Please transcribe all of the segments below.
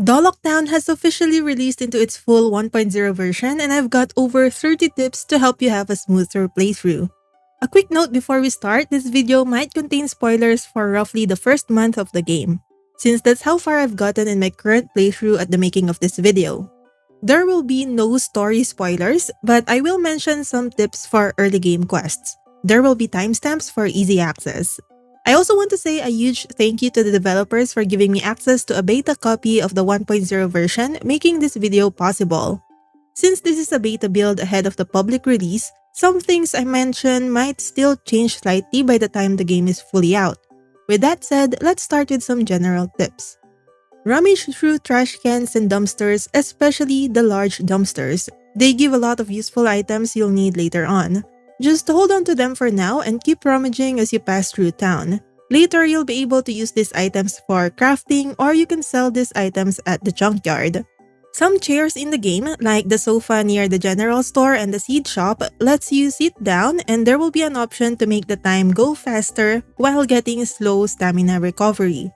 Doloc Town has officially released into its full 1.0 version, and I've got over 30 tips to help you have a smoother playthrough. A quick note before we start, this video might contain spoilers for roughly the first month of the game, since that's how far I've gotten in my current playthrough at the making of this video. There will be no story spoilers, but I will mention some tips for early game quests. There will be timestamps for easy access. I also want to say a huge thank you to the developers for giving me access to a beta copy of the 1.0 version, making this video possible. Since this is a beta build ahead of the public release, some things I mention might still change slightly by the time the game is fully out. With that said, let's start with some general tips. Rummage through trash cans and dumpsters, especially the large dumpsters. They give a lot of useful items you'll need later on. Just hold on to them for now and keep rummaging as you pass through town. Later, you'll be able to use these items for crafting, or you can sell these items at the junkyard. Some chairs in the game, like the sofa near the general store and the seed shop, lets you sit down, and there will be an option to make the time go faster while getting slow stamina recovery.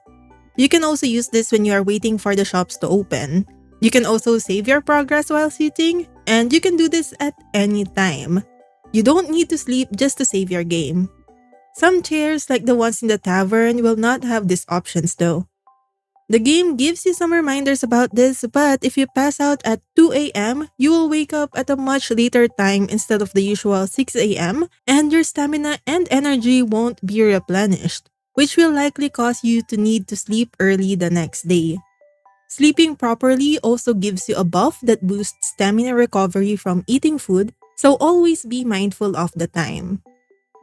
You can also use this when you are waiting for the shops to open. You can also save your progress while sitting, and you can do this at any time. You don't need to sleep just to save your game. Some chairs, like the ones in the tavern, will not have these options though. The game gives you some reminders about this, but if you pass out at 2 a.m., you will wake up at a much later time instead of the usual 6 a.m., and your stamina and energy won't be replenished, which will likely cause you to need to sleep early the next day. Sleeping properly also gives you a buff that boosts stamina recovery from eating food, so always be mindful of the time.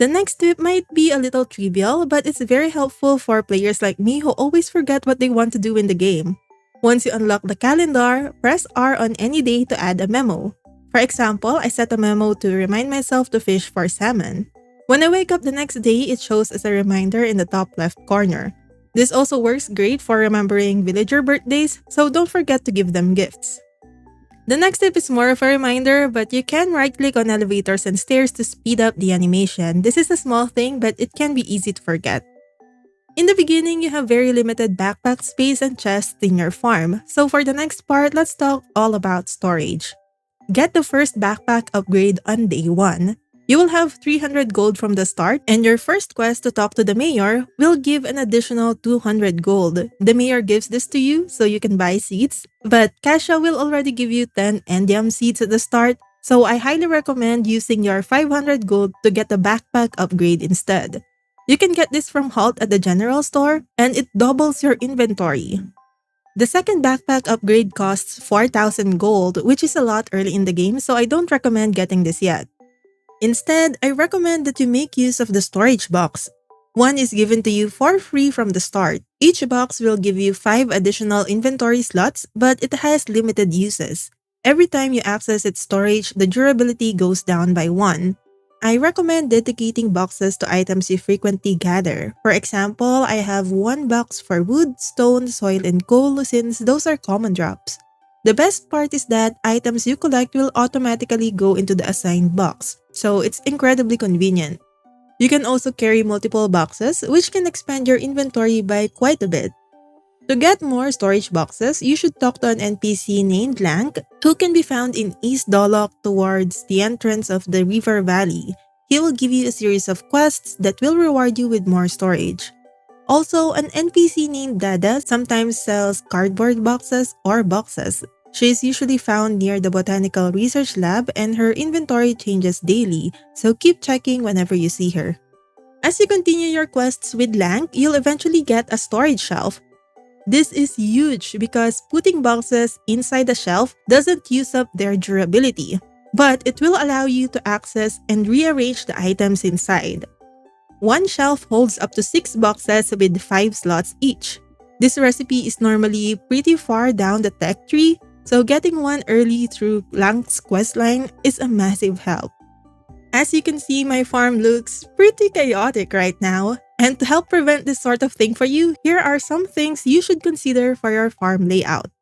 The next tip might be a little trivial, but it's very helpful for players like me who always forget what they want to do in the game. Once you unlock the calendar, press R on any day to add a memo. For example, I set a memo to remind myself to fish for salmon. When I wake up the next day, it shows as a reminder in the top left corner. This also works great for remembering villager birthdays, so don't forget to give them gifts. The next tip is more of a reminder, but you can right-click on elevators and stairs to speed up the animation. This is a small thing, but it can be easy to forget. In the beginning, you have very limited backpack space and chests in your farm, so for the next part, let's talk all about storage. Get the first backpack upgrade on day 1. You will have 300 gold from the start, and your first quest to talk to the mayor will give an additional 200 gold. The mayor gives this to you so you can buy seeds, but Kasha will already give you 10 endiam seeds at the start, so I highly recommend using your 500 gold to get the backpack upgrade instead. You can get this from Halt at the general store, and it doubles your inventory. The second backpack upgrade costs 4,000 gold, which is a lot early in the game, so I don't recommend getting this yet. Instead, I recommend that you make use of the storage box. One is given to you for free from the start. Each box will give you 5 additional inventory slots, but it has limited uses. Every time you access its storage, the durability goes down by 1. I recommend dedicating boxes to items you frequently gather. For example, I have 1 box for wood, stone, soil, and coal since those are common drops. The best part is that items you collect will automatically go into the assigned box, so it's incredibly convenient. You can also carry multiple boxes, which can expand your inventory by quite a bit. To get more storage boxes, you should talk to an NPC named Lank, who can be found in East Doloc towards the entrance of the river valley. He will give you a series of quests that will reward you with more storage. Also, an NPC named Dada sometimes sells cardboard boxes or boxes. She is usually found near the Botanical Research Lab, and her inventory changes daily, so keep checking whenever you see her. As you continue your quests with Lank, you'll eventually get a storage shelf. This is huge because putting boxes inside the shelf doesn't use up their durability, but it will allow you to access and rearrange the items inside. One shelf holds up to 6 boxes with 5 slots each. This recipe is normally pretty far down the tech tree, so getting one early through Lank's questline is a massive help. As you can see, my farm looks pretty chaotic right now, and to help prevent this sort of thing for you, here are some things you should consider for your farm layout.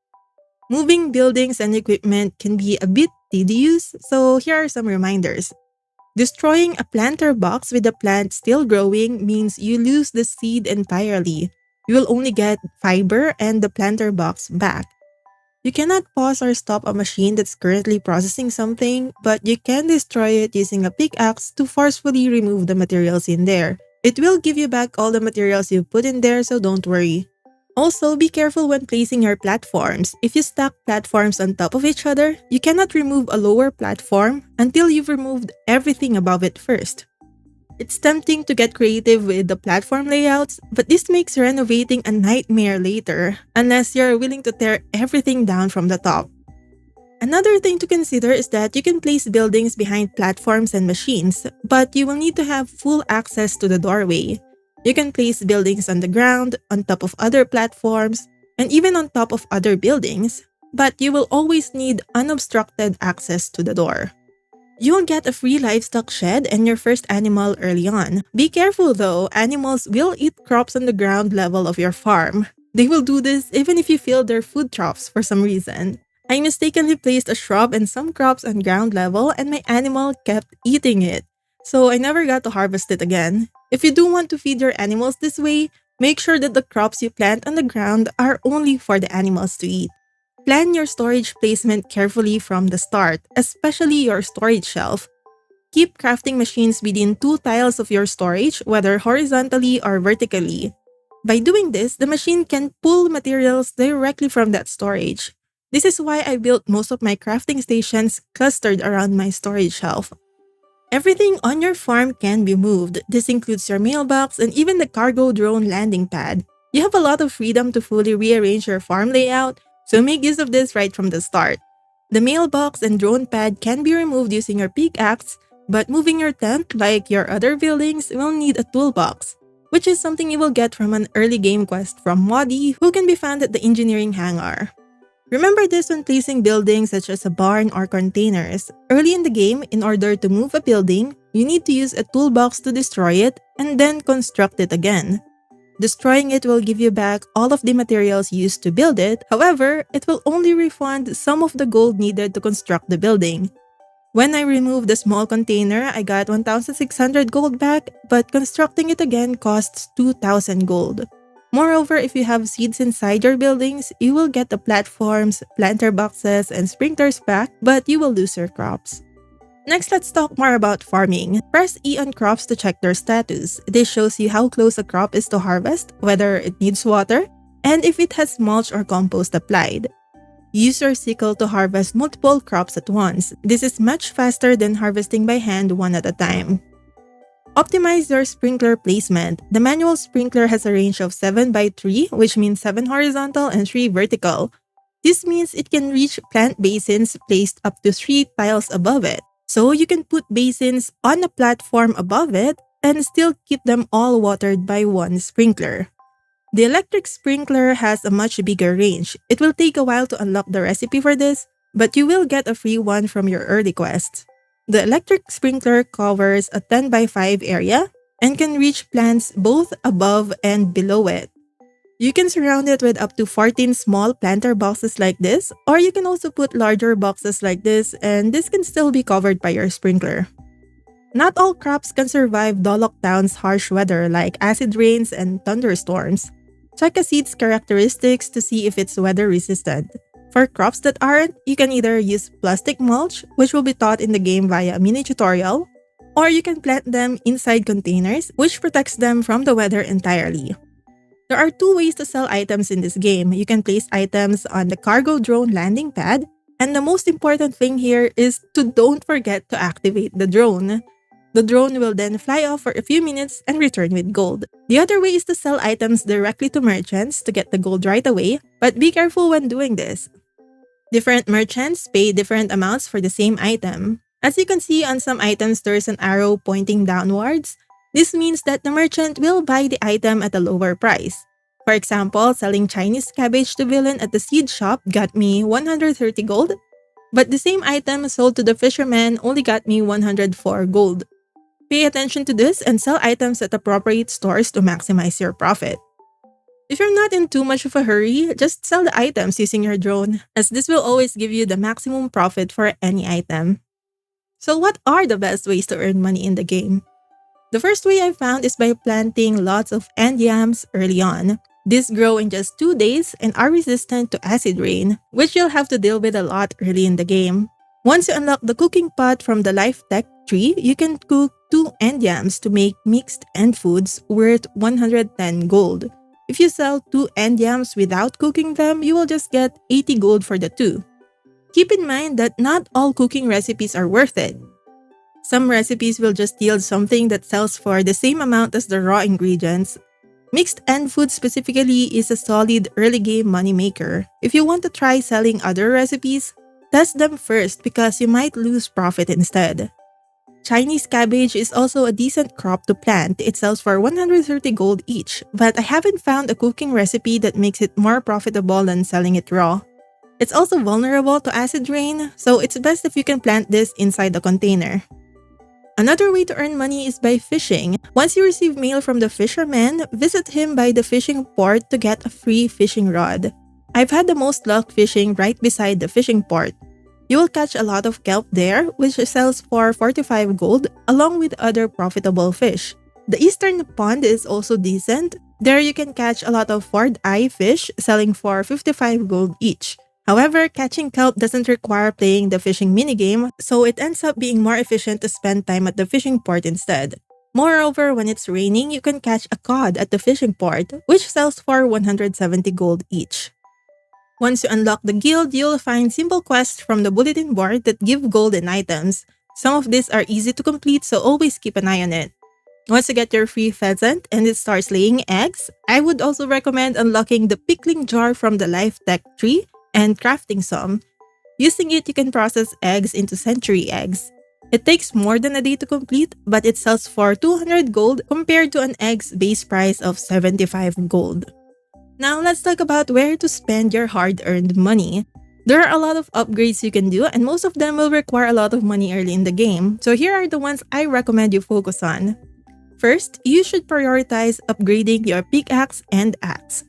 Moving buildings and equipment can be a bit tedious, so here are some reminders. Destroying a planter box with the plant still growing means you lose the seed entirely. You will only get fiber and the planter box back. You cannot pause or stop a machine that's currently processing something, but you can destroy it using a pickaxe to forcefully remove the materials in there. It will give you back all the materials you put in there, so don't worry. Also, be careful when placing your platforms. If you stack platforms on top of each other, you cannot remove a lower platform until you've removed everything above it first. It's tempting to get creative with the platform layouts, but this makes renovating a nightmare later, unless you're willing to tear everything down from the top. Another thing to consider is that you can place buildings behind platforms and machines, but you will need to have full access to the doorway. You can place buildings on the ground, on top of other platforms, and even on top of other buildings, but you will always need unobstructed access to the door. You will get a free livestock shed and your first animal early on. Be careful though, animals will eat crops on the ground level of your farm. They will do this even if you fill their food troughs for some reason. I mistakenly placed a shrub and some crops on ground level and my animal kept eating it. So I never got to harvest it again. If you do want to feed your animals this way, make sure that the crops you plant on the ground are only for the animals to eat. Plan your storage placement carefully from the start, especially your storage shelf. Keep crafting machines within 2 tiles of your storage, whether horizontally or vertically. By doing this, the machine can pull materials directly from that storage. This is why I built most of my crafting stations clustered around my storage shelf. Everything on your farm can be moved. This includes your mailbox and even the cargo drone landing pad. You have a lot of freedom to fully rearrange your farm layout, so make use of this right from the start. The mailbox and drone pad can be removed using your pickaxe, but moving your tent, like your other buildings, will need a toolbox, which is something you will get from an early game quest from Modi, who can be found at the engineering hangar. Remember this when placing buildings such as a barn or containers. Early in the game, in order to move a building, you need to use a toolbox to destroy it and then construct it again. Destroying it will give you back all of the materials used to build it, however, it will only refund some of the gold needed to construct the building. When I removed the small container, I got 1,600 gold back, but constructing it again costs 2,000 gold. Moreover, if you have seeds inside your buildings, you will get the platforms, planter boxes, and sprinklers back, but you will lose your crops. Next, let's talk more about farming. Press E on crops to check their status. This shows you how close a crop is to harvest, whether it needs water, and if it has mulch or compost applied. Use your sickle to harvest multiple crops at once. This is much faster than harvesting by hand one at a time. Optimize your sprinkler placement. The manual sprinkler has a range of 7 by 3, which means 7 horizontal and 3 vertical. This means it can reach plant basins placed up to 3 tiles above it. So you can put basins on a platform above it and still keep them all watered by one sprinkler. The electric sprinkler has a much bigger range. It will take a while to unlock the recipe for this, but you will get a free one from your early quest. The electric sprinkler covers a 10 by 5 area and can reach plants both above and below it. You can surround it with up to 14 small planter boxes like this, or you can also put larger boxes like this, and this can still be covered by your sprinkler. Not all crops can survive Doloc Town's harsh weather like acid rains and thunderstorms. Check a seed's characteristics to see if it's weather resistant. For crops that aren't, you can either use plastic mulch, which will be taught in the game via a mini tutorial, or you can plant them inside containers, which protects them from the weather entirely. There are 2 ways to sell items in this game. You can place items on the cargo drone landing pad, and the most important thing here is to don't forget to activate the drone. The drone will then fly off for a few minutes and return with gold. The other way is to sell items directly to merchants to get the gold right away, but be careful when doing this. Different merchants pay different amounts for the same item. As you can see on some items, there is an arrow pointing downwards. This means that the merchant will buy the item at a lower price. For example, selling Chinese cabbage to villain at the seed shop got me 130 gold, but the same item sold to the fisherman only got me 104 gold. Pay attention to this and sell items at appropriate stores to maximize your profit. If you're not in too much of a hurry, just sell the items using your drone, as this will always give you the maximum profit for any item. So what are the best ways to earn money in the game? The first way I found is by planting lots of end yams early on. These grow in just 2 days and are resistant to acid rain, which you'll have to deal with a lot early in the game. Once you unlock the cooking pot from the life tech tree, you can cook 2 end yams to make mixed end foods worth 110 gold. If you sell 2 end yams without cooking them, you will just get 80 gold for the 2. Keep in mind that not all cooking recipes are worth it. Some recipes will just yield something that sells for the same amount as the raw ingredients. Mixed end food specifically is a solid early game moneymaker. If you want to try selling other recipes, test them first because you might lose profit instead. Chinese cabbage is also a decent crop to plant. It sells for 130 gold each, but I haven't found a cooking recipe that makes it more profitable than selling it raw. It's also vulnerable to acid rain, so it's best if you can plant this inside the container. Another way to earn money is by fishing. Once you receive mail from the fisherman, visit him by the fishing port to get a free fishing rod. I've had the most luck fishing right beside the fishing port. You will catch a lot of kelp there, which sells for 45 gold, along with other profitable fish. The eastern pond is also decent. There you can catch a lot of fourth-eye fish, selling for 55 gold each. However, catching kelp doesn't require playing the fishing minigame, so it ends up being more efficient to spend time at the fishing port instead. Moreover, when it's raining, you can catch a cod at the fishing port, which sells for 170 gold each. Once you unlock the guild, you'll find simple quests from the bulletin board that give gold and items. Some of these are easy to complete, so always keep an eye on it. Once you get your free pheasant and it starts laying eggs, I would also recommend unlocking the pickling jar from the life tech tree and crafting some. Using it, you can process eggs into century eggs. It takes more than a day to complete, but it sells for 200 gold compared to an egg's base price of 75 gold. Now let's talk about where to spend your hard-earned money. There are a lot of upgrades you can do, and most of them will require a lot of money early in the game, so here are the ones I recommend you focus on. First, you should prioritize upgrading your pickaxe and axe.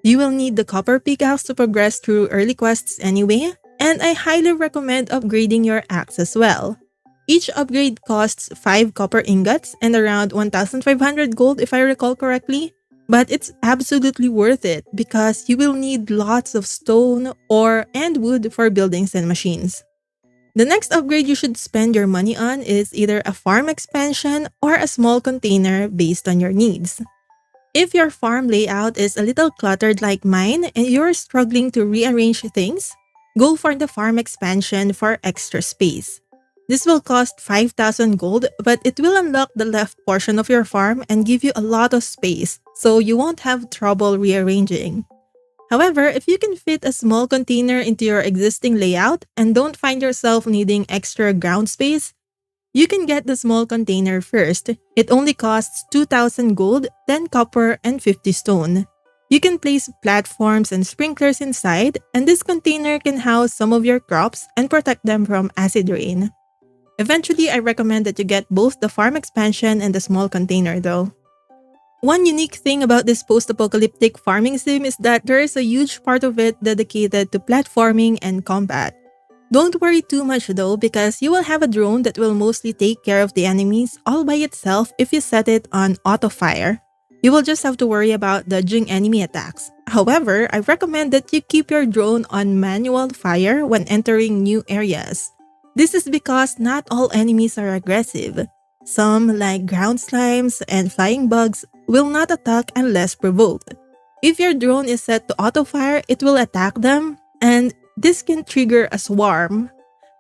You will need the copper pickaxe to progress through early quests anyway, and I highly recommend upgrading your axe as well. Each upgrade costs 5 copper ingots and around 1,500 gold if I recall correctly, but it's absolutely worth it because you will need lots of stone, ore, and wood for buildings and machines. The next upgrade you should spend your money on is either a farm expansion or a small container based on your needs. If your farm layout is a little cluttered like mine and you're struggling to rearrange things, go for the farm expansion for extra space. This will cost 5,000 gold, but it will unlock the left portion of your farm and give you a lot of space, so you won't have trouble rearranging. However, if you can fit a small container into your existing layout and don't find yourself needing extra ground space, you can get the small container first. It only costs 2,000 gold, 10 copper, and 50 stone. You can place platforms and sprinklers inside, and this container can house some of your crops and protect them from acid rain. Eventually, I recommend that you get both the farm expansion and the small container though. One unique thing about this post-apocalyptic farming sim is that there is a huge part of it dedicated to platforming and combat. Don't worry too much though because you will have a drone that will mostly take care of the enemies all by itself if you set it on auto-fire. You will just have to worry about dodging enemy attacks. However, I recommend that you keep your drone on manual fire when entering new areas. This is because not all enemies are aggressive. Some, like ground slimes and flying bugs, will not attack unless provoked. If your drone is set to auto-fire, it will attack them, and this can trigger a swarm.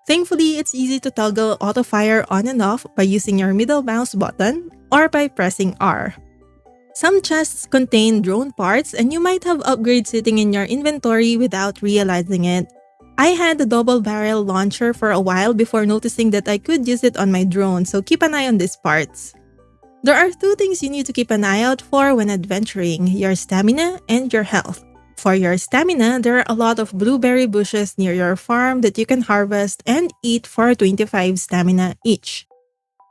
Thankfully, it's easy to toggle auto-fire on and off by using your middle mouse button or by pressing R. Some chests contain drone parts and you might have upgrades sitting in your inventory without realizing it. I had a double barrel launcher for a while before noticing that I could use it on my drone, so keep an eye on these parts. There are 2 things you need to keep an eye out for when adventuring: your stamina and your health. For your stamina, there are a lot of blueberry bushes near your farm that you can harvest and eat for 25 stamina each.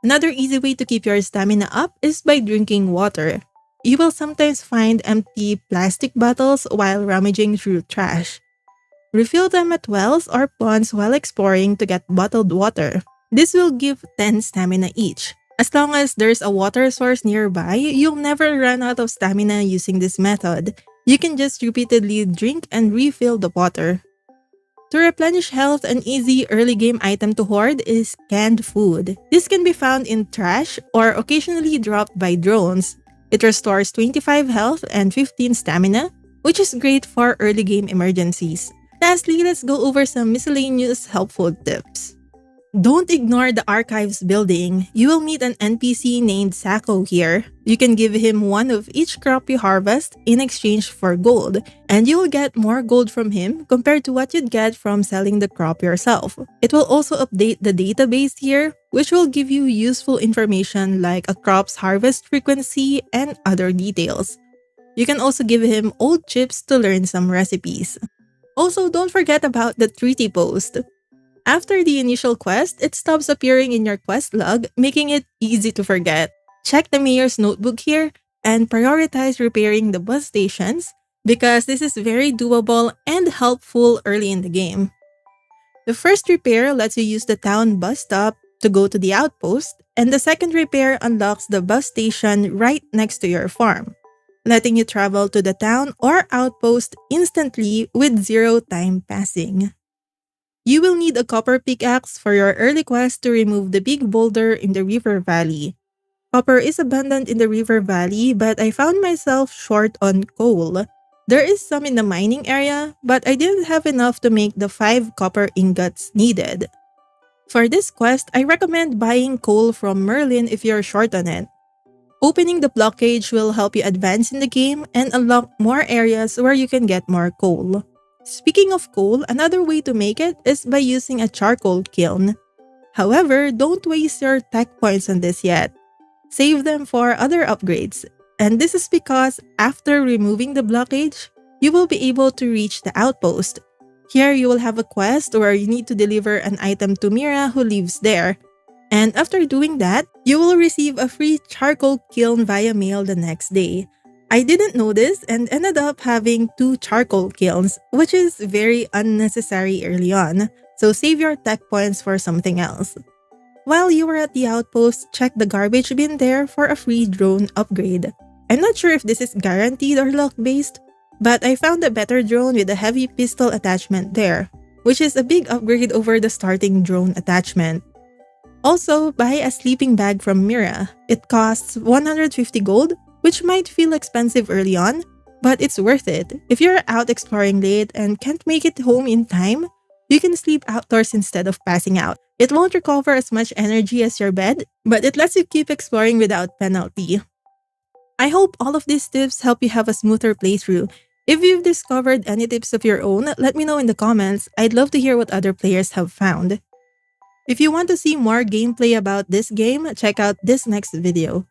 Another easy way to keep your stamina up is by drinking water. You will sometimes find empty plastic bottles while rummaging through trash. Refill them at wells or ponds while exploring to get bottled water. This will give 10 stamina each. As long as there's a water source nearby, you'll never run out of stamina using this method. You can just repeatedly drink and refill the water. To replenish health, an easy early game item to hoard is canned food. This can be found in trash or occasionally dropped by drones. It restores 25 health and 15 stamina, which is great for early game emergencies. Lastly, let's go over some miscellaneous helpful tips. Don't ignore the archives building. You will meet an NPC named Sako here. You can give him one of each crop you harvest in exchange for gold, and you will get more gold from him compared to what you'd get from selling the crop yourself. It will also update the database here, which will give you useful information like a crop's harvest frequency and other details. You can also give him old chips to learn some recipes. Also, don't forget about the treaty post. After the initial quest, it stops appearing in your quest log, making it easy to forget. Check the mayor's notebook here and prioritize repairing the bus stations because this is very doable and helpful early in the game. The first repair lets you use the town bus stop to go to the outpost, and the second repair unlocks the bus station right next to your farm, letting you travel to the town or outpost instantly with zero time passing. You will need a copper pickaxe for your early quest to remove the big boulder in the river valley. Copper is abundant in the river valley, but I found myself short on coal. There is some in the mining area, but I didn't have enough to make the 5 copper ingots needed. For this quest, I recommend buying coal from Merlin if you're short on it. Opening the block cage will help you advance in the game and unlock more areas where you can get more coal. Speaking of coal, another way to make it is by using a charcoal kiln. However, don't waste your tech points on this yet. Save them for other upgrades. And this is because after removing the blockage, you will be able to reach the outpost. Here you will have a quest where you need to deliver an item to Mira who lives there. And after doing that, you will receive a free charcoal kiln via mail the next day. I didn't know this and ended up having 2 charcoal kilns, which is very unnecessary early on, so save your tech points for something else. While you were at the outpost, check the garbage bin there for a free drone upgrade. I'm not sure if this is guaranteed or luck-based, but I found a better drone with a heavy pistol attachment there, which is a big upgrade over the starting drone attachment. Also, buy a sleeping bag from Mira. It costs 150 gold, which might feel expensive early on, but it's worth it. If you're out exploring late and can't make it home in time, you can sleep outdoors instead of passing out. It won't recover as much energy as your bed, but it lets you keep exploring without penalty. I hope all of these tips help you have a smoother playthrough. If you've discovered any tips of your own, let me know in the comments. I'd love to hear what other players have found. If you want to see more gameplay about this game, check out this next video.